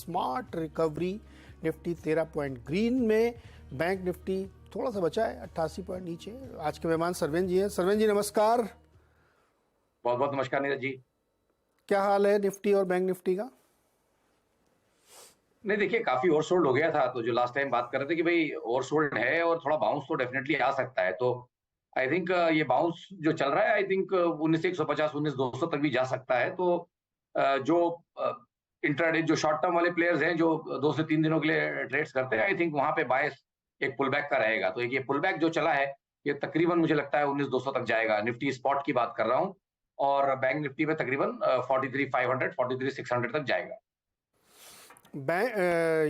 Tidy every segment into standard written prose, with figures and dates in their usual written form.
Smart recovery, Nifty 13 point green में, bank Nifty थोड़ा सा बचा है 88 पॉइंट नीचे। आज के मेहमान सरवेन जी हैं। सरवेन जी नमस्कार। बहुत बहुत नमस्कार नीरज जी। क्या हाल है निफ्टी और बैंक निफ्टी का? नहीं देखिए, काफी ओवरसोल्ड हो गया था, तो जो लास्ट टाइम बात कर रहे थे कि भाई ओवरसोल्ड है और थोड़ा बाउंस तो डेफिनेटली आ सकता है, तो आई थिंक ये बाउंस जो चल रहा है आई थिंक 19,150 19,200 तक भी जा सकता है। तो जो इंट्राडे जो शॉर्ट टर्म वाले प्लेयर्स हैं जो 2 से 3 दिनों के लिए ट्रेड्स करते हैं, आई थिंक वहां पे बायस एक पुल बैक का रहेगा। तो एक ये पुल बैक जो चला है ये तकरीबन मुझे लगता है 19,200 तक जाएगा। निफ्टी स्पॉट की बात कर रहा हूँ, और बैंक निफ्टी में तकरीबन 43,500 43,600 तक जाएगा।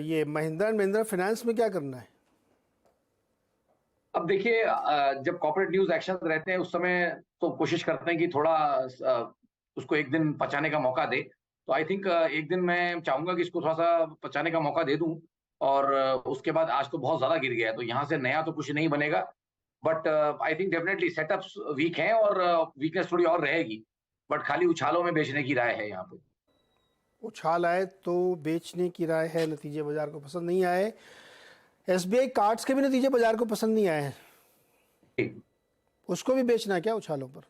ये महिंद्रा एंड महिंद्रा फाइनेंस में क्या करना है? अब देखिए, जब कॉर्पोरेट न्यूज एक्शन रहते हैं उस समय तो कोशिश करते हैं कि थोड़ा उसको एक दिन पचाने का मौका दे। तो आई थिंक एक दिन मैं चाहूंगा कि इसको थोड़ा सा पचाने का मौका दे दूं, और उसके बाद आज तो बहुत ज्यादा गिर गया है, तो यहाँ से नया तो कुछ नहीं बनेगा। But I think definitely setups weak हैं और वीकनेस थोड़ी और रहेगी, बट खाली उछालों में बेचने की राय है यहाँ पे। उछाल आए तो बेचने की राय है, नतीजे बाजार को पसंद नहीं आए। एसबीआई कार्ड्स के भी नतीजे बाजार को पसंद नहीं आए हैं, उसको भी बेचना है क्या उछालों पर?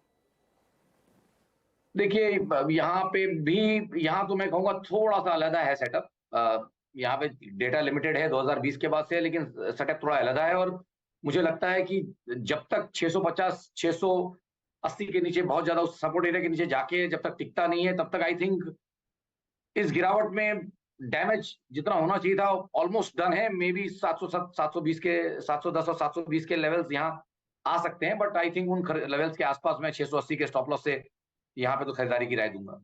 देखिए, यहाँ पे भी, यहाँ तो मैं कहूँगा थोड़ा सा अलग है सेटअप। यहाँ पे डेटा लिमिटेड है 2020 के बाद से, लेकिन सेटअप थोड़ा अलग है। और मुझे लगता है कि जब तक 650 680 के नीचे, बहुत ज्यादा उस सपोर्ट एरिया के नीचे जाके जब तक टिकता नहीं है, तब तक आई थिंक इस गिरावट में डैमेज जितना होना चाहिए था ऑलमोस्ट डन है। मे बी 720 के 710 और 720 के लेवल्स यहाँ आ सकते हैं, बट आई थिंक उन लेवल्स के आसपास मैं 680 के स्टॉप लॉस से यहाँ पे तो खरीदारी की राय दूंगा।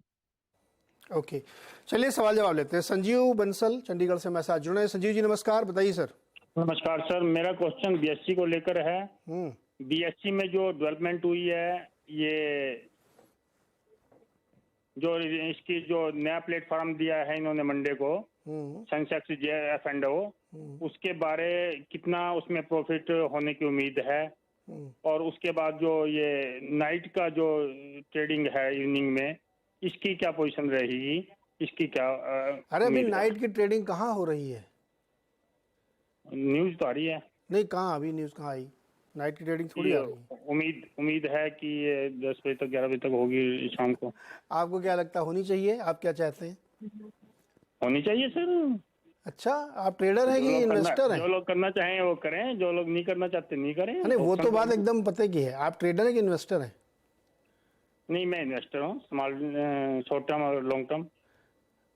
ओके, चलिए सवाल जवाब लेते हैं। संजीव बंसल चंडीगढ़ से हमारे साथ जुड़े हैं। संजीव जी नमस्कार, बताइए सर। नमस्कार सर, मेरा क्वेश्चन बीएससी को लेकर है। बीएससी में जो डेवलपमेंट हुई है, ये जो इसकी जो नया प्लेटफॉर्म दिया है इन्होंने मंडे को, सेंसेक्स JFNO, उसके बारे कितना उसमें प्रॉफिट होने की उम्मीद है? और उसके बाद जो ये नाइट का जो ट्रेडिंग है इवनिंग में, इसकी क्या पोजीशन रहेगी, इसकी क्या अरे अभी नाइट की ट्रेडिंग कहाँ हो रही है? न्यूज तो आ रही है। नहीं, कहाँ अभी न्यूज कहाँ आई? नाइट की ट्रेडिंग थोड़ी आ रही है। उम्मीद है कि ये 10 बजे तक 11 बजे तक होगी शाम को। आपको क्या लगता है होनी चाहिए? आप क्या चाहते हैं? होनी चाहिए सर। अच्छा, आप ट्रेडर हैं कि इन्वेस्टर हैं? जो लोग करना चाहें वो करें, जो लोग नहीं करना चाहते नहीं करें। नहीं, वो तो बात एकदम पते की है। आप ट्रेडर हैं कि इन्वेस्टर हैं? नहीं, मैं इन्वेस्टर हूँ, स्मॉल शॉर्ट टर्म और लॉन्ग टर्म।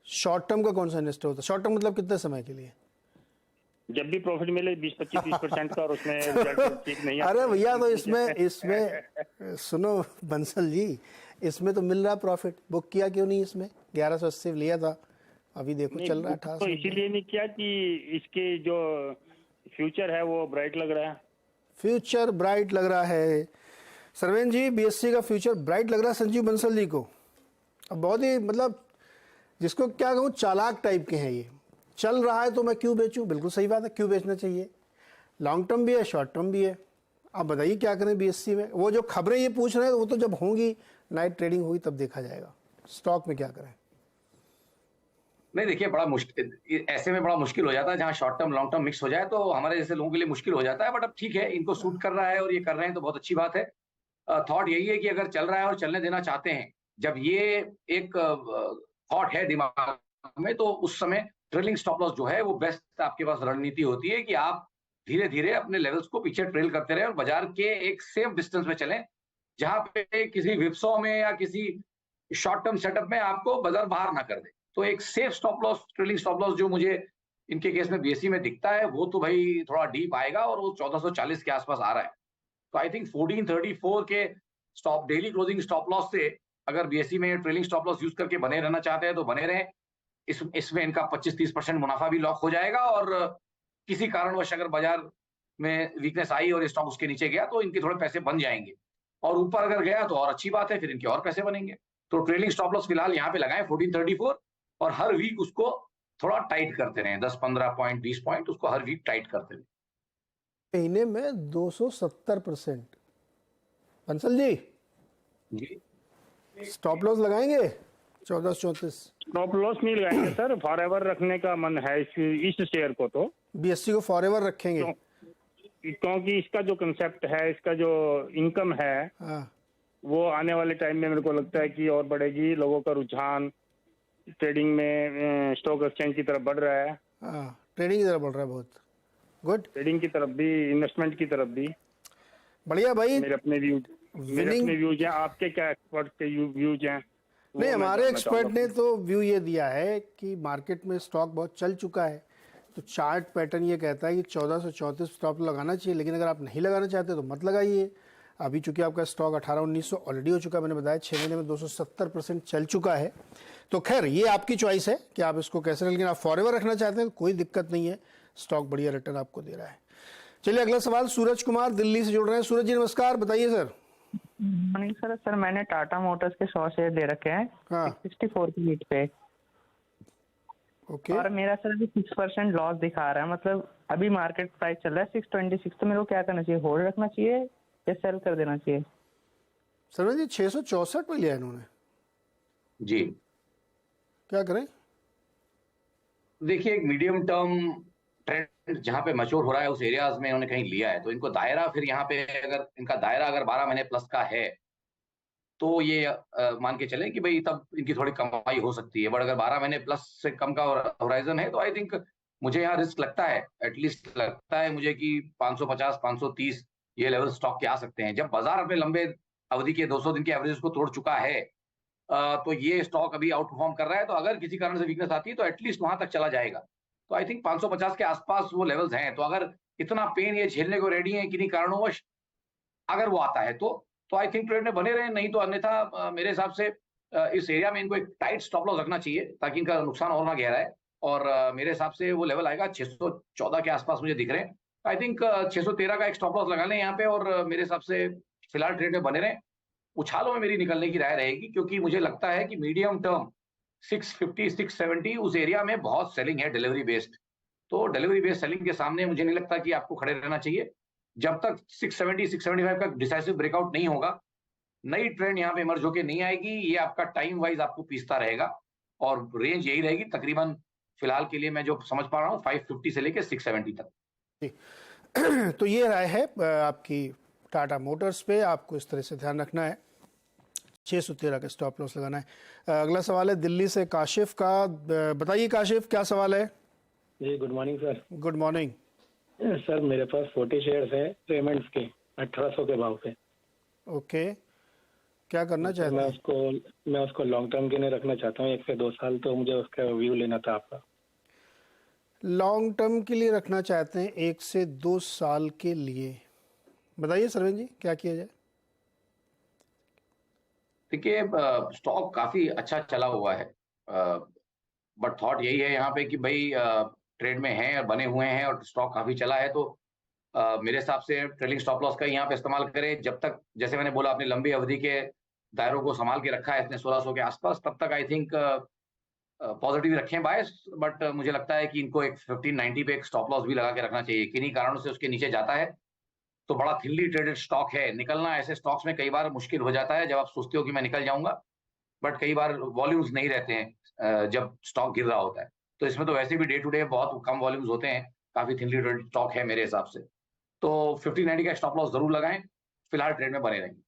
शॉर्ट टर्म का कौन सा इन्वेस्टर होता है? शॉर्ट टर्म मतलब कितने समय के लिए? जब भी प्रॉफिट मिले 20-25-30% का, और उसमें रिजल्ट ठीक नहीं आता। अरे भैया, तो इसमें सुनो बंसल जी, इसमें तो मिल रहा प्रॉफिट। बुक किया क्यों नहीं? इसमें 1180 लिया था, अभी देखो चल रहा है 88। तो इसीलिए नहीं किया कि इसके जो फ्यूचर है वो ब्राइट लग रहा है। फ्यूचर ब्राइट लग रहा है सरवेन जी, बीएससी का फ्यूचर ब्राइट लग रहा है संजीव बंसल जी को। अब बहुत ही मतलब जिसको क्या कहूँ, चालाक टाइप के हैं ये। चल रहा है तो मैं क्यों बेचूं? बिल्कुल सही बात है, क्यों बेचना चाहिए? लॉन्ग टर्म भी है, शॉर्ट टर्म भी है। आप बताइए क्या करें बीएससी में? वो जो खबरें ये पूछ रहे हैं वो तो जब होंगी, नाइट ट्रेडिंग होगी तब देखा जाएगा। स्टॉक में क्या करें? नहीं देखिए, बड़ा मुश्किल, ऐसे में बड़ा मुश्किल हो जाता है जहाँ short term long term mix हो जाए, तो हमारे जैसे लोगों के लिए मुश्किल हो जाता है। बट अब ठीक है, इनको सूट कर रहा है और ये कर रहे हैं तो बहुत अच्छी बात है। थॉट यही है कि अगर चल रहा है और चलने देना चाहते हैं, जब ये एक थॉट है दिमाग में, तो उस समय ट्रेलिंग स्टॉप लॉस जो है वो बेस्ट आपके पास रणनीति होती है कि आप धीरे धीरे अपने लेवल्स को पीछे ट्रेल करते रहे और बाजार के एक सेफ डिस्टेंस में चलें, जहां पे किसी विप्सो में या किसी शॉर्ट टर्म सेटअप में आपको बाजार बाहर ना कर दे। तो एक safe stop loss, trailing stop loss जो मुझे इनके केस में बीएससी में दिखता है, वो तो भाई थोड़ा डीप आएगा और वो 1440 के आसपास आ रहा है। तो आई थिंक 1434 के stop daily closing stop loss से अगर बीएससी में ट्रेलिंग स्टॉप लॉस यूज करके बने रहना चाहते हैं तो बने रहें। इसमें इनका 25-30% मुनाफा भी लॉक हो जाएगा, और किसी कारणवश अगर बाजार में वीकनेस आई और स्टॉक उसके नीचे गया तो इनके थोड़े पैसे बन जाएंगे, और ऊपर अगर गया तो और अच्छी बात है, फिर इनके और पैसे बनेंगे। तो ट्रेलिंग स्टॉप लॉस फिलहाल यहाँ पे लगाएं 1434, और हर वीक उसको थोड़ा टाइट करते रहे, 10-15 पॉइंट 20 पॉइंट उसको हर वीक टाइट करते रहे। महीने में 270%। बंसल जी, जी, स्टॉप लॉस लगाएंगे? 1434। स्टॉप लॉस नहीं लगाएंगे सर, फॉर एवर रखने का मन है इस शेयर को तो। बीएससी को फॉरएवर रखेंगे? क्योंकि इसका जो कंसेप्ट है, इसका जो इनकम है, हाँ वो आने वाले टाइम में मेरे को लगता है कि और बढ़ेगी। लोगों का रुझान ट्रेडिंग में स्टॉक एक्सचेंज की तरफ बढ़ रहा है, हाँ, ट्रेडिंग की तरफ बढ़ रहा है। बहुत गुड। ट्रेडिंग की तरफ भी, इन्वेस्टमेंट की तरफ भी। बढ़िया भाई। मेरे अपने व्यूज हैं। आपके क्या एक्सपर्ट के व्यूज हैं? वो नहीं, मैं हमारे जानना एक्सपर्ट चाहूंगा। ने तो व्यू ये दिया है कि मार्केट में स्टॉक बहुत चल चुका है, तो चार्ट पैटर्न ये कहता है कि 1434 स्टॉप लगाना चाहिए, लेकिन अगर आप नहीं लगाना चाहते तो मत लगाइए। अभी चूंकि आपका स्टॉक 1800-1900 ऑलरेडी हो चुका है, मैंने बताया 6 महीने में 270% चल चुका है। तो खैर ये आपकी चॉइस है कि आप इसको कैसे, लेकिन आप फॉरएवर रखना चाहते हैं तो कोई दिक्कत नहीं है, स्टॉक बढ़िया रिटर्न आपको दे रहा है। चलिए अगला सवाल सूरज कुमार दिल्ली से जुड़ रहे हैं। सूरज जी नमस्कार, बताइए सर। Morning sir. सर मैंने टाटा मोटर्स के 100 शेयर दे रखे हैं हाँ 64 की लीड पे, ओके। और मेरा सर अभी 6% लॉस दिखा रहा है। मतलब अभी मार्केट प्राइस चल रहा है 626, तो मेरे को क्या करना चाहिए? होल्ड रखना चाहिए या सेल कर देना चाहिए? सरवन जी 664 पे लिया इन्होंने, जी क्या करें? देखिए, एक मीडियम टर्म ट्रेंड जहां पे मैच्योर हो रहा है उस एरियाज में इन्होंने कहीं लिया है, तो इनको दायरा फिर यहाँ पे, अगर इनका दायरा अगर 12 महीने प्लस का है तो ये मान के चलें कि भाई तब इनकी थोड़ी कमाई हो सकती है। बट अगर 12 महीने प्लस से कम का होराइजन है तो आई थिंक मुझे यहाँ रिस्क लगता है, एटलीस्ट लगता है मुझे कि 550 530 ये लेवल स्टॉक के आ सकते हैं। जब बाजार अपने लंबे अवधि के 200 दिन के एवरेज को तोड़ चुका है, तो ये स्टॉक अभी आउट परफॉर्म कर रहा है, तो अगर किसी कारण से वीकनेस आती है तो एटलीस्ट वहां तक चला जाएगा। तो आई थिंक 550 के आसपास वो लेवल्स हैं। तो अगर इतना पेन ये झेलने को रेडी है किन्हीं कारणोंवश, अगर वो आता है तो आई थिंक ट्रेड में बने रहे, नहीं तो अन्यथा मेरे हिसाब से इस एरिया में इनको एक टाइट स्टॉप लॉस रखना चाहिए ताकि इनका नुकसान और ना गहरा है। और मेरे हिसाब से वो लेवल आएगा 614 के आसपास मुझे दिख रहे हैं। आई थिंक 613 का एक स्टॉप लॉस लगा लें यहाँ पे, और मेरे हिसाब से फिलहाल ट्रेड में बने रहें। उछालों में मेरी निकलने की राय रहेगी, क्योंकि मुझे लगता है कि मीडियम टर्म 650 670 उस एरिया में बहुत सेलिंग है डिलीवरी बेस्ड। तो डिलीवरी बेस्ड सेलिंग के सामने मुझे नहीं लगता कि आपको खड़े रहना चाहिए। जब तक 670 675 का डिसाइसिव ब्रेकआउट नहीं होगा, नई ट्रेंड यहाँ पे इमर्ज होकर नहीं आएगी। ये आपका टाइम वाइज आपको पीसता रहेगा, और रेंज यही रहेगी तकरीबन फिलहाल के लिए, मैं जो समझ पा रहा हूँ 550 से लेकर 670 तक। जी तो ये राय है आपकी टाटा मोटर्स पे, आपको इस तरह से ध्यान रखना है, 613 का स्टॉप लॉस लगाना है। अगला सवाल है दिल्ली से काशिफ का। बताइए काशिफ, क्या सवाल है? जी good morning sir. Good morning sir मेरे पास 40 शेयर्स है पेमेंट्स के 1800 के भाव पे। ओके, क्या करना चाहते हैं? मैं उसको लॉन्ग टर्म के लिए रखना चाहता हूँ 1 से 2 साल, तो मुझे उसका व्यू लेना था आपका। लॉन्ग टर्म के लिए रखना चाहते हैं 1 से 2 साल के लिए, बताइए सरवन जी क्या किया जाए? देखिए, स्टॉक काफी अच्छा चला हुआ है, बट थॉट यही है यहाँ पे कि भाई ट्रेड में हैं और बने हुए हैं और स्टॉक काफी चला है, तो मेरे हिसाब से ट्रेलिंग स्टॉप लॉस का यहाँ पे इस्तेमाल करें। जब तक, जैसे मैंने बोला, अपनी लंबी अवधि के दायरों को संभाल के रखा है इसने 1600 के आसपास, तब तक आई थिंक पॉजिटिव रखें बायस। बट मुझे लगता है कि इनको एक 1590 पे एक स्टॉप लॉस भी लगा के रखना चाहिए। किन्हीं कारणों से उसके नीचे जाता है तो बड़ा थिनली ट्रेडेड स्टॉक है, निकलना ऐसे स्टॉक्स में कई बार मुश्किल हो जाता है जब आप सोचते हो कि मैं निकल जाऊंगा, बट कई बार वॉल्यूम्स नहीं रहते हैं जब स्टॉक गिर रहा होता है। तो इसमें तो वैसे भी डे टू डे बहुत कम वॉल्यूम्स होते हैं, काफी थिनली ट्रेडेड स्टॉक है मेरे हिसाब से। तो 1590 का स्टॉप लॉस जरूर लगाएं, फिलहाल ट्रेड में बने रहेंगे।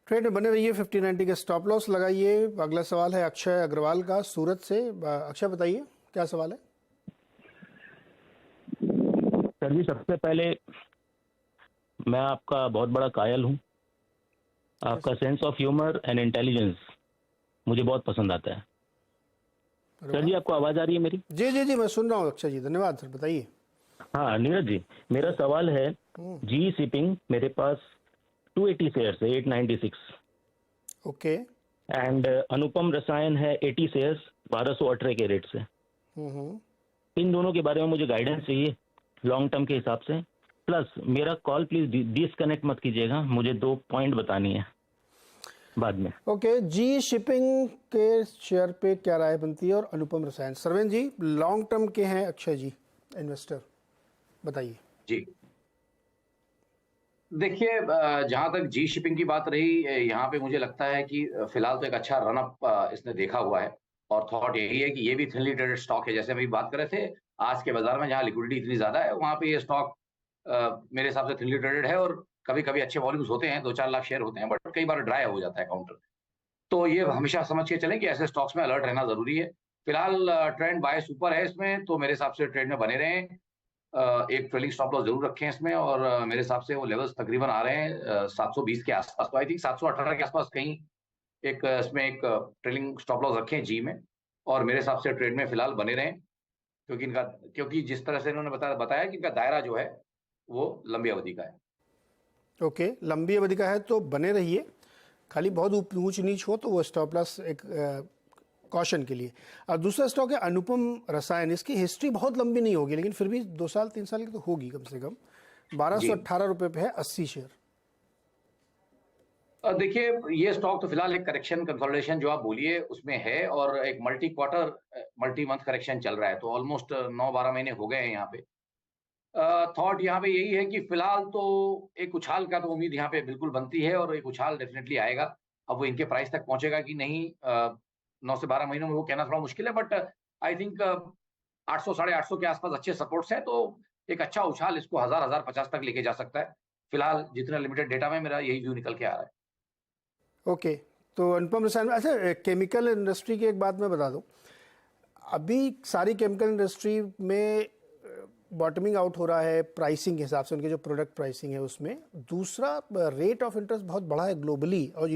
ट्रेड में बने रहिए, 1590 का स्टॉप लॉस लगाइए। अगला सवाल है अक्षय अग्रवाल का सूरत से। अक्षय बताइए क्या सवाल है? सर जी, सबसे पहले मैं आपका बहुत बड़ा कायल हूँ। आपका sense of humour and intelligence मुझे बहुत पसंद आता है। सर जी, आपको आवाज आ रही है मेरी? जी जी जी मैं सुन रहा हूँ अक्षय जी, धन्यवाद सर, बताइए। हाँ नीरज जी, मेरा सवाल है जी शिपिंग, मेरे पास 280 शेयर्स है 896। ओके। एंड अनुपम रसायन है 80 शेयर्स 1218 के रेट से। इन दोनों के बारे में मुझे गाइडेंस चाहिए लॉन्ग टर्म के हिसाब से। प्लस मेरा कॉल प्लीज डिसकनेक्ट मत कीजिएगा, मुझे 2 पॉइंट बतानी है बाद में। ओके, जी शिपिंग के शेयर पे क्या राय बनती है और अनुपम रसायन? सरवेन जी लॉन्ग टर्म के हैं अक्षय जी, इन्वेस्टर, बताइए। जी देखिए जहाँ तक जी शिपिंग की बात रही, यहाँ पे मुझे लगता है कि फिलहाल तो एक अच्छा रन अप इसने देखा हुआ है और थॉट यही है कि ये भी थिनली ट्रेडेड स्टॉक है। जैसे अभी बात कर रहे थे, आज के बाजार में जहाँ लिक्विडिटी इतनी ज़्यादा है, वहाँ पे ये स्टॉक मेरे हिसाब से थिनली ट्रेडेड है और कभी-कभी अच्छे वॉल्यूम्स होते हैं, 2-4 लाख शेयर होते हैं, बट कई बार ड्राई हो जाता है काउंटर। तो ये हमेशा समझ के चलें कि ऐसे स्टॉक्स में अलर्ट रहना ज़रूरी है। फिलहाल ट्रेंड बायस ऊपर है इसमें, तो मेरे हिसाब से ट्रेड में बने रहें। एक ट्रेलिंग स्टॉप लॉस ज़रूर रखें इसमें और मेरे हिसाब से वो लेवल्स तकरीबन आ रहे हैं 720 के आसपास। तो आई थिंक 718 के आसपास कहीं एक इसमें एक ट्रेलिंग स्टॉप लॉस रखें जी में और मेरे हिसाब से ट्रेड में फिलहाल बने रहें, क्योंकि जिस तरह से इन्होंने बताया कि इनका दायरा जो है वो लंबी अवधि का है। ओके, लंबी अवधि का है तो बने रहिए, खाली बहुत ऊंच नीच हो तो वो स्टॉप लॉस एक कॉशन के लिए। और दूसरा स्टॉक है अनुपम रसायन। इसकी हिस्ट्री बहुत लंबी नहीं होगी, लेकिन फिर भी 2 साल 3 साल की तो होगी कम से कम। 1218 रुपये पे है, 80 शेयर। देखिए ये स्टॉक तो फिलहाल एक करेक्शन कंसोलिडेशन जो आप बोलिए उसमें है और एक multi quarter multi month correction चल रहा है, तो ऑलमोस्ट 9-12 महीने हो गए हैं यहाँ पे। थॉट यहाँ पे यही है कि फिलहाल तो एक उछाल का तो उम्मीद यहाँ पे बिल्कुल बनती है और एक उछाल डेफिनेटली आएगा। अब वो इनके प्राइस तक पहुंचेगा कि नहीं 9 से 12 महीनों में वो कहना थोड़ा मुश्किल है, बट आई थिंक 800 साढ़े 800 के आसपास अच्छे सपोर्ट्स हैं, तो एक अच्छा उछाल इसको 1050 तक लेके जा सकता है। फिलहाल जितना लिमिटेड डेटा में मेरा यही व्यू निकल के आ रहा है। ओके, तो अनुपम रसायन। अच्छा, केमिकल इंडस्ट्री की एक बात मैं बता दूं, अभी सारी केमिकल इंडस्ट्री में बॉटमिंग आउट हो रहा है प्राइसिंग के हिसाब से, उनके जो प्रोडक्ट प्राइसिंग है उसमें। दूसरा, रेट ऑफ इंटरेस्ट बहुत बड़ा है ग्लोबली, और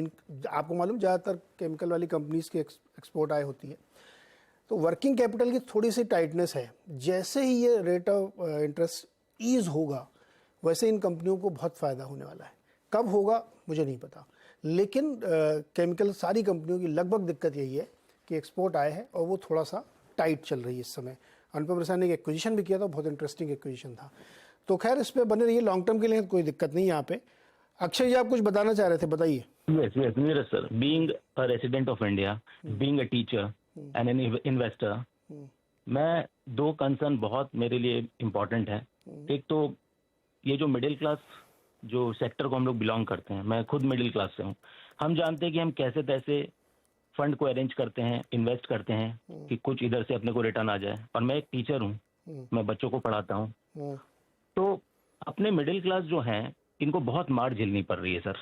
आपको मालूम ज़्यादातर केमिकल वाली कंपनीज की एक्सपोर्ट आय होती है, तो वर्किंग कैपिटल की थोड़ी सी टाइटनेस है। जैसे ही ये रेट ऑफ इंटरेस्ट ईज होगा, वैसे इन कंपनियों को बहुत फ़ायदा होने वाला है। कब होगा मुझे नहीं पता, लेकिन केमिकल सारी कंपनियों की लगभग दिक्कत यही है कि एक्सपोर्ट आय है और वो थोड़ा सा टाइट चल रही है इस समय। अनुपम रसायन ने एक एक्विजिशन भी किया था, बहुत इंटरेस्टिंग एक्विजिशन था। तो खैर इस पे बने रहिए, लॉन्ग टर्म के लिए कोई दिक्कत नहीं यहाँ पे। अक्षय जी, आप कुछ बताना चाह रहे थे, बताइए। Yes, Neeraj sir. Being a resident of India, being a teacher and an investor, मैं 2 कंसर्न बहुत मेरे लिए इम्पोर्टेंट है। एक तो ये जो मिडिल क्लास जो सेक्टर को हम लोग बिलोंग करते हैं, मैं खुद मिडिल क्लास से हूँ। हम जानते हैं कि हम कैसे तैसे फंड को अरेंज करते हैं, इन्वेस्ट करते हैं कि कुछ इधर से अपने को रिटर्न आ जाए। और मैं एक टीचर हूँ, मैं बच्चों को पढ़ाता हूँ, तो अपने मिडिल क्लास जो हैं इनको बहुत मार झेलनी पड़ रही है सर।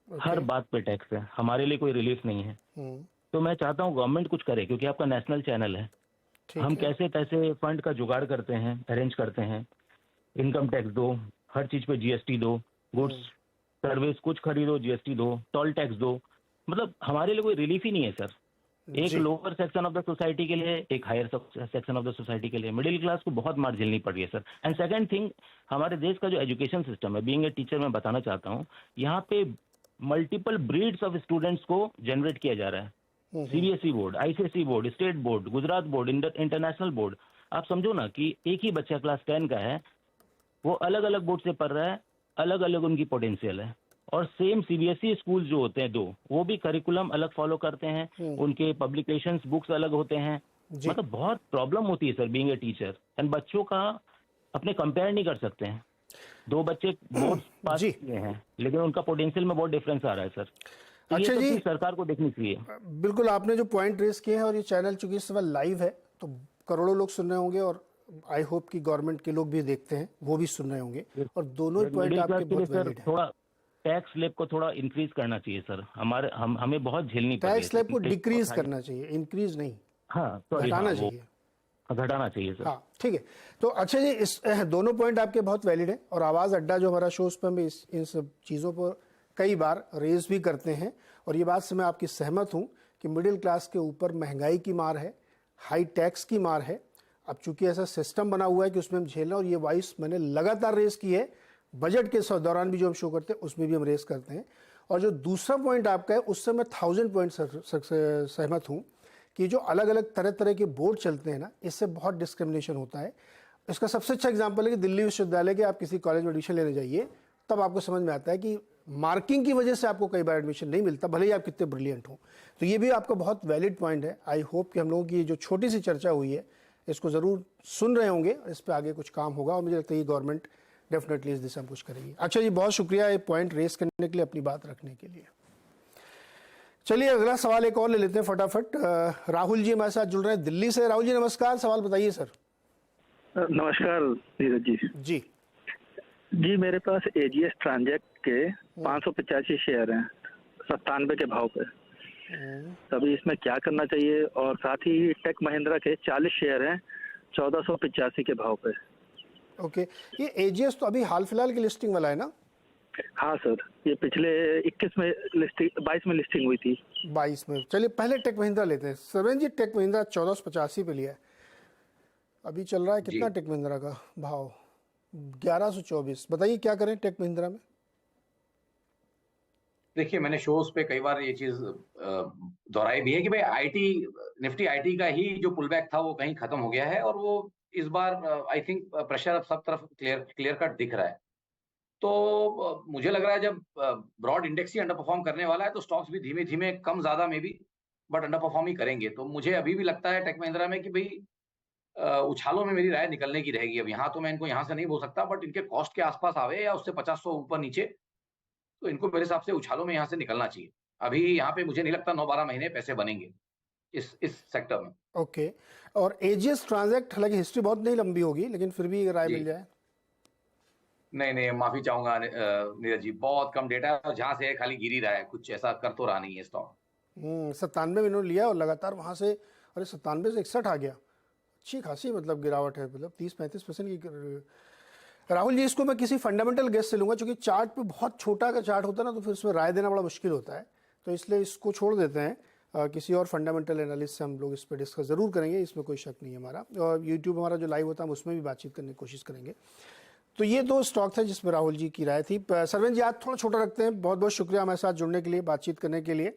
हर बात पे टैक्स है, हमारे लिए कोई रिलीफ नहीं है। तो मैं चाहता हूँ गवर्नमेंट कुछ करे, क्योंकि आपका नेशनल चैनल है। हम कैसे तैसे फंड का जुगाड़ करते हैं, अरेंज करते हैं, इनकम टैक्स दो, हर चीज पे जीएसटी दो, गुड्स सर्विस कुछ खरीदो जीएसटी दो, टोल टैक्स दो, मतलब हमारे लिए कोई रिलीफ ही नहीं है सर। एक lower section of the society के लिए, एक higher section of the society के लिए, मिडिल क्लास को बहुत मार झेलनी पड़ रही है सर। एंड सेकंड थिंग, हमारे देश का जो एजुकेशन सिस्टम है, बीइंग ए टीचर मैं बताना चाहता हूँ, यहाँ पे मल्टीपल ब्रीड्स ऑफ स्टूडेंट्स को जनरेट किया जा रहा है। CBSE board, ICSE board, state board, Gujarat board, international board. आप समझो ना कि एक ही बच्चा क्लास 10 का है, वो अलग अलग बोर्ड से पढ़ रहा है, अलग अलग उनकी पोटेंशियल है। और सेम सीबीएसई स्कूल जो होते हैं 2, वो भी करिकुलम अलग फॉलो करते हैं, उनके पब्लिकेशंस बुक्स अलग होते हैं। मतलब बहुत प्रॉब्लम होती है sir being a teacher. And बच्चों का अपने कंपेयर नहीं कर सकते हैं। 2 बच्चे बोर्ड पास किए हैं, लेकिन उनका पोटेंशियल में बहुत डिफरेंस आ रहा है सर। तो अच्छा ये जी, सरकार को देखनी चाहिए। बिल्कुल आपने जो पॉइंट रेस किए हैं, और ये चैनल चूंकि इस समय लाइव है तो करोड़ों लोग सुन रहे होंगे, और आई होप कि गवर्नमेंट के लोग भी देखते हैं, वो भी सुन रहे होंगे, और दोनों ही पॉइंट आपके बहुत वैलिड है। थोड़ा टैक्स स्लैब को थोड़ा इंक्रीज करना चाहिए सर। हमें बहुत झेलनी पड़ती है। टैक्स स्लैब को डिक्रीज करना चाहिए, इंक्रीज नहीं। हाँ, घटाना चाहिए, घटाना चाहिए सर। हाँ ठीक है। तो अच्छा जी, इस दोनों पॉइंट आपके बहुत वैलिड है, और आवाज़ अड्डा जो हमारा शो, उस पर हम इन सब चीज़ों पर कई बार रेज भी करते हैं, और ये बात से मैं आपकी सहमत हूँ कि मिडिल क्लास के ऊपर महंगाई की मार है, हाई टैक्स की मार है। अब चूंकि ऐसा सिस्टम बना हुआ है कि उसमें हम झेलना, और ये वॉइस मैंने लगातार रेस की है, बजट के दौरान भी जो हम शो करते हैं उसमें भी हम रेस करते हैं। और जो दूसरा पॉइंट आपका है, उससे मैं 1000 पॉइंट सहमत हूँ कि जो अलग अलग तरह तरह के बोर्ड चलते हैं ना, इससे बहुत डिस्क्रिमिनेशन होता है। इसका सबसे अच्छा एग्जाम्पल है कि दिल्ली विश्वविद्यालय के आप किसी कॉलेज में एडमिशन लेने जाइए, तब आपको समझ में आता है कि मार्किंग की वजह से आपको कई बार एडमिशन नहीं मिलता, भले ही आप कितने ब्रिलियंट हो। तो ये भी आपका बहुत वैलिड पॉइंट है। आई होप कि हम लोगों की जो छोटी सी चर्चा हुई है, इसको ज़रूर सुन रहे होंगे, इस पर आगे कुछ काम होगा, और मुझे लगता है ये गवर्नमेंट डेफिनेटली इस दिशा में कुछ करेगी। अच्छा जी, बहुत शुक्रिया ये पॉइंट रेस करने के लिए, अपनी बात रखने के लिए। चलिए अगला सवाल एक और ले लेते हैं फटाफट। राहुल जी हमारे साथ जुड़ रहे हैं दिल्ली से। राहुल जी नमस्कार, सवाल बताइए सर। नमस्कार नीरज जी। जी मेरे पास एजीएस ट्रांजेक्ट के 585 शेयर हैं 97 के भाव पे। तभी इसमें क्या करना चाहिए? और साथ ही टेक महिंद्रा के 40 शेयर हैं 1485 के भाव पे। ओके, ये एजीएस तो अभी हाल फिलहाल की लिस्टिंग वाला है ना? हाँ सर, ये पिछले 22 में लिस्टिंग हुई थी। 22 में। चलिए पहले टेक महिंद्रा लेते हैं। सरवेन जी, टेक महिंद्रा 1485 पे लिया है, अभी चल रहा है कितना टेक महिंद्रा का भाव? 1124। बताइए क्या करें टेक महिंद्रा में? देखिए, मैंने शोज पे कई बार ये चीज दोहराई भी है कि भाई निफ्टी आईटी का ही जो पुल बैक था वो कहीं खत्म हो गया है, और वो इस बार आई थिंक प्रेशर अब सब तरफ क्लियर कट दिख रहा है। तो मुझे लग रहा है जब ब्रॉड इंडेक्स ही अंडर परफॉर्म करने वाला है तो स्टॉक्स भी धीमे धीमे, कम ज्यादा में भी, बट अंडर परफॉर्म ही करेंगे। तो मुझे अभी भी लगता है टेक महिंद्रा में कि भाई उछालों में मेरी राय निकलने की रहेगी। अब यहाँ तो मैं इनको यहाँ से नहीं बोल सकता, बट इनके कॉस्ट के आसपास आवे या उससे 50-100 ऊपर नीचे, तो इनको मेरे हिसाब से उछालों में यहाँ से निकलना चाहिए। अभी यहाँ पे मुझे नहीं लगता 9-12 महीने पैसे बनेंगे इस सेक्टर में। ओके, और एजीएस ट्रांजेक्ट, हालांकि हिस्ट्री बहुत नहीं लंबी होगी, लेकिन फिर भी राय मिल जाए। नहीं, माफी चाहूंगा नीरज जी, बहुत कम डेटा है और जहाँ से खाली गिर ही रहा है, कुछ ऐसा कर तो रहा नहीं है स्टॉक। 97 में इन्होंने लिया और लगातार वहां से, अरे 97 से 61 आ गया, अच्छी खासी मतलब गिरावट है, मतलब 30-35% की। राहुल जी, इसको मैं किसी फंडामेंटल गेस से लूंगा, क्योंकि चार्ट पे बहुत छोटा का चार्ट होता है ना, तो फिर उसमें राय देना बड़ा मुश्किल होता है, तो इसलिए इसको छोड़ देते हैं। किसी और फंडामेंटल एनालिस्ट से हम लोग इस पर डिस्कस जरूर करेंगे, इसमें कोई शक नहीं है हमारा। और यूट्यूब हमारा जो लाइव होता है हम उसमें भी बातचीत करने की कोशिश करेंगे। तो ये 2 स्टॉक थे जिसमें राहुल जी की राय थी। सरवेन जी, आज थोड़ा छोटा रखते हैं। बहुत बहुत शुक्रिया हमारे साथ जुड़ने के लिए, बातचीत करने के लिए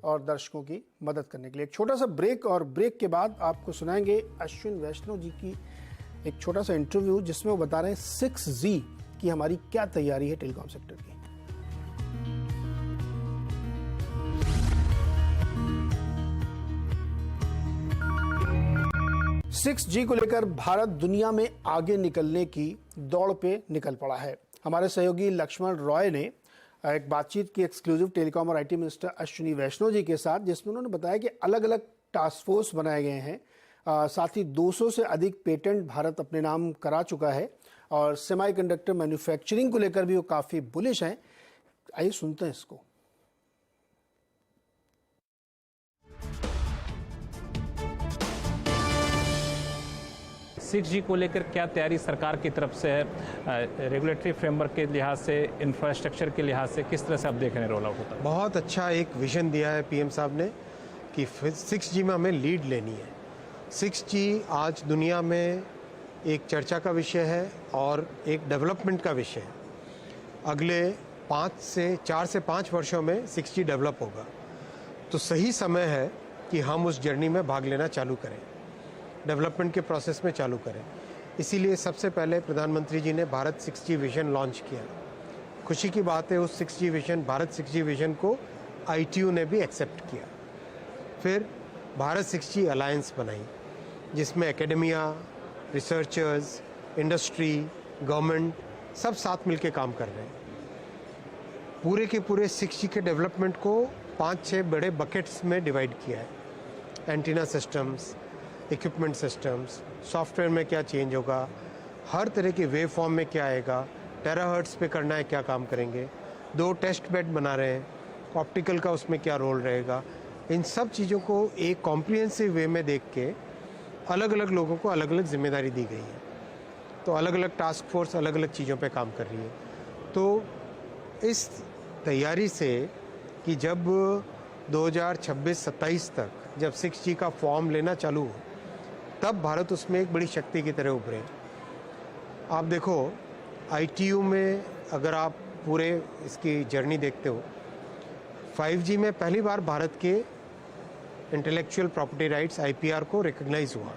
और दर्शकों की मदद करने के लिए। एक छोटा सा ब्रेक, और ब्रेक के बाद आपको सुनाएंगे अश्विन वैष्णव जी की एक छोटा सा इंटरव्यू, जिसमें वो बता रहे हैं 6G की हमारी क्या तैयारी है टेलीकॉम सेक्टर की। 6G को लेकर भारत दुनिया में आगे निकलने की दौड़ पे निकल पड़ा है। हमारे सहयोगी लक्ष्मण रॉय ने एक बातचीत की एक्सक्लूसिव टेलीकॉम और आईटी मिनिस्टर अश्विनी वैष्णव जी के साथ, जिसमें उन्होंने बताया कि अलग अलग टास्क फोर्स बनाए गए हैं। साथ ही 200 से अधिक पेटेंट भारत अपने नाम करा चुका है, और सेमीकंडक्टर मैन्युफैक्चरिंग को लेकर भी वो काफ़ी बुलिश हैं। आइए सुनते हैं इसको। सिक्स जी को लेकर क्या तैयारी सरकार की तरफ से है, रेगुलेटरी फ्रेमवर्क के लिहाज से, इंफ्रास्ट्रक्चर के लिहाज से, किस तरह से आप देख रहे हैं रोल आउट होता है? बहुत अच्छा एक विजन दिया है पीएम साहब ने कि 6G में हमें लीड लेनी है। 6G आज दुनिया में एक चर्चा का विषय है और एक डेवलपमेंट का विषय है। अगले 4 से 5 वर्षों में 6G डेवलप होगा, तो सही समय है कि हम उस जर्नी में भाग लेना चालू करें, डेवलपमेंट के प्रोसेस में चालू करें। इसीलिए सबसे पहले प्रधानमंत्री जी ने भारत 6G विजन लॉन्च किया। खुशी की बात है, उस 6G vision, Bharat 6G vision को ITU ने भी एक्सेप्ट किया। फिर भारत 6G अलायंस बनाई, जिसमें एकेडमिया, रिसर्चर्स, इंडस्ट्री, गवर्नमेंट सब साथ मिलकर काम कर रहे हैं। पूरे के पूरे 6G के डेवलपमेंट को 5-6 बड़े बकेट्स में डिवाइड किया है। Antenna systems, equipment systems, software में क्या चेंज होगा, हर तरह की वेव फॉर्म में क्या आएगा, टेराहर्ट्ज पे करना है क्या काम करेंगे, 2 टेस्ट बेड बना रहे हैं, ऑप्टिकल का उसमें क्या रोल रहेगा। इन सब चीज़ों को एक कॉम्प्रिहेंसिव वे में देख के अलग अलग लोगों को अलग अलग जिम्मेदारी दी गई है। तो अलग अलग टास्क फोर्स अलग अलग चीज़ों पे काम कर रही है। तो इस तैयारी से कि जब 2026-27 तक जब 6G का फॉर्म लेना चालू हो, तब भारत उसमें एक बड़ी शक्ति की तरह उभरे। आप देखो ITU में अगर आप पूरे इसकी जर्नी देखते हो, 5G में पहली बार भारत के इंटेलेक्चुअल प्रॉपर्टी राइट्स IPR को रिकॉग्नाइज हुआ।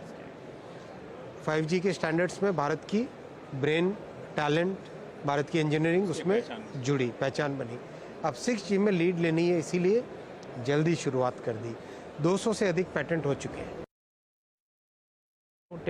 5G के स्टैंडर्ड्स में भारत की ब्रेन, टैलेंट, भारत की इंजीनियरिंग उसमें जुड़ी, पहचान बनी। अब 6G में लीड लेनी है, इसीलिए जल्दी शुरुआत कर दी। 200 से अधिक पेटेंट हो चुके हैं।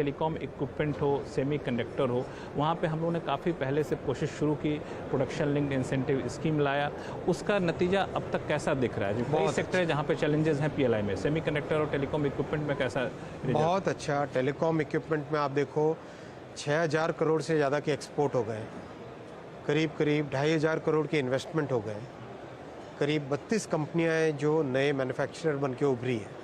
टेलीकॉम इक्विपमेंट हो, सेमीकंडक्टर हो, वहाँ पे हम लोगों ने काफ़ी पहले से कोशिश शुरू की, प्रोडक्शन लिंक्ड इंसेंटिव स्कीम लाया, उसका नतीजा अब तक कैसा दिख रहा है? जो कई सेक्टर है जहाँ पे चैलेंजेस हैं पीएलआई में, सेमीकंडक्टर और टेलीकॉम इक्विपमेंट में कैसा? बहुत अच्छा। टेलीकॉम इक्विपमेंट में आप देखो 6000 करोड़ से ज़्यादा के एक्सपोर्ट हो गए, करीब 2500 करोड़ के इन्वेस्टमेंट हो गए, करीब 32 कंपनियां हैं जो नए मैन्युफैक्चरर बन के उभरी है।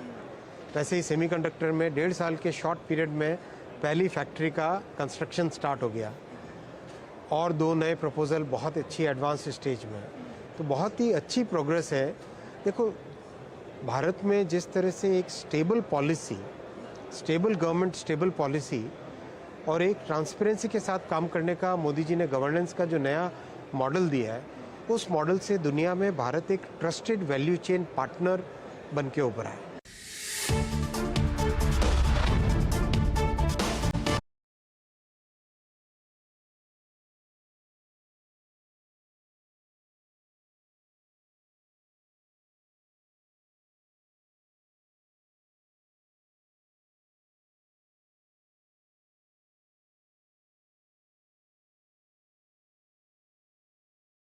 वैसे ही सेमीकंडक्टर में 1.5 साल के शॉर्ट पीरियड में पहली फैक्ट्री का कंस्ट्रक्शन स्टार्ट हो गया और 2 नए प्रपोजल बहुत अच्छी एडवांस स्टेज में, तो बहुत ही अच्छी प्रोग्रेस है। देखो भारत में जिस तरह से एक stable policy, stable government, stable policy और एक ट्रांसपेरेंसी के साथ काम करने का मोदी जी ने गवर्नेंस का जो नया मॉडल दिया है, उस मॉडल से दुनिया में भारत एक ट्रस्टेड वैल्यू चेन पार्टनर बन के उभरा है।